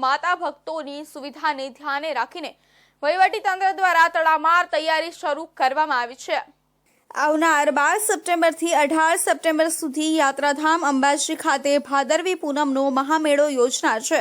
માતા ભક્તોની સુવિધાને ધ્યાને રાખીને વહીવટીતંત્ર દ્વારા તડામાર તૈયારી શરૂ કરવામાં આવી છે। આવનાર 12 સપ્ટેમ્બરથી 18 સપ્ટેમ્બર સુધી યાત્રાધામ અંબાજી ખાતે ભાદરવી પૂનમનો મહામેળો યોજનાર છે।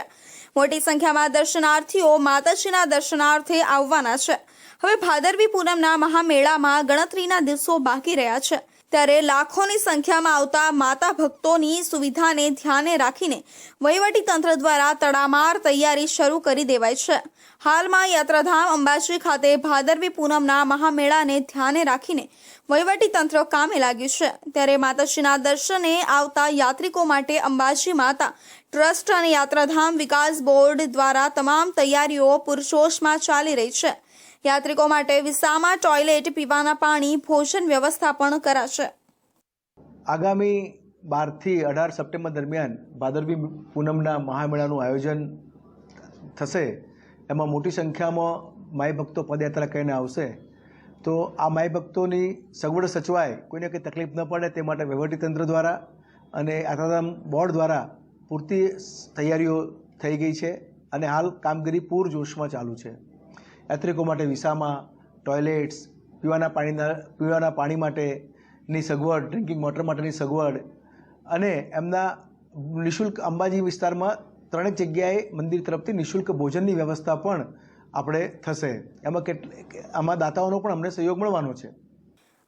મોટી સંખ્યામાં દર્શનાર્થીઓ માતાજીના દર્શનાર્થે આવવાના છે। હવે ભાદરવી પૂનમના મહામેળામાં ગણતરીના દિવસો બાકી રહ્યા છે, ત્યારે લાખોની સંખ્યામાં આવતા માતા ભક્તોની સુવિધાને ધ્યાને રાખીને વહીવટીતંત્ર દ્વારા તડામાર તૈયારી શરૂ કરી દેવાઈ છે। હાલમાં યાત્રાધામ અંબાજી ખાતે ભાદરવી પૂનમના મહામેળાને ધ્યાને રાખીને વહીવટીતંત્ર કામે લાગ્યું છે, ત્યારે માતાજીના દર્શને આવતા યાત્રિકો માટે અંબાજી માતા ટ્રસ્ટ અને યાત્રાધામ વિકાસ બોર્ડ દ્વારા તમામ તૈયારીઓ પૂરજોશમાં ચાલી રહી છે। યાત્રિકો માટે વિસામા ટોયલેટ, પીવાના પાણી, ભોજન વ્યવસ્થા પણ કરાશે। આગામી 12 થી 18 સપ્ટેમ્બર દરમિયાન ભાદરવી પૂનમના મહામેળાનું આયોજન થશે। એમાં મોટી સંખ્યામાં માઈ ભક્તો પદયાત્રા કરીને આવશે, તો આ માઈ ભક્તોની સગવડ સચવાય, કોઈને કંઈ તકલીફ ન પડે તે માટે વહીવટીતંત્ર દ્વારા અને યાત્રાધામ બોર્ડ દ્વારા પૂરતી તૈયારીઓ થઈ ગઈ છે અને હાલ કામગીરી પૂરજોશમાં ચાલુ છે। યાત્રિકો માટે વિસામા, ટોયલેટ્સ, પીવાના પાણી માટેની સગવડ, ડ્રિંકિંગ વોટર માટેની સગવડ અને એમના નિઃશુલ્ક અંબાજી વિસ્તારમાં 3 જગ્યાએ મંદિર તરફથી નિઃશુલ્ક ભોજનની વ્યવસ્થા પણ આપણે થશે। આમાં દાતાઓનો પણ અમને સહયોગ મળવાનો છે।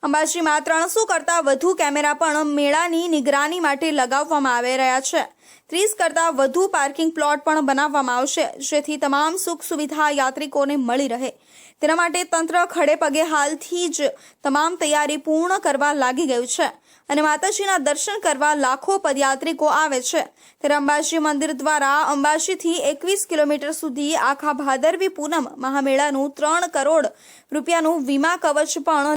અંબાજીમાં 300 કરતાં વધુ કેમેરા પણ મેળાની નિગરાની માટે લગાવવામાં આવી રહ્યા છે। 30 કરતાં વધુ પાર્કિંગ પ્લોટ પણ બનાવવામાં આવશે, જેથી તમામ સુખ સુવિધા યાત્રિકોને મળી રહે। તેના માટે તંત્ર ખડે પગે હાલથી જ તમામ તૈયારી પૂર્ણ કરવા લાગી ગયું છે અને માતાજીના દર્શન કરવા લાખો પદયાત્રિકો આવે છે। ત્યારે અંબાજી મંદિર દ્વારા અંબાજીથી 21 કિલોમીટર સુધી આખા ભાદરવી પૂનમ મહામેળાનું 3 કરોડ રૂપિયાનું વીમા કવચ પણ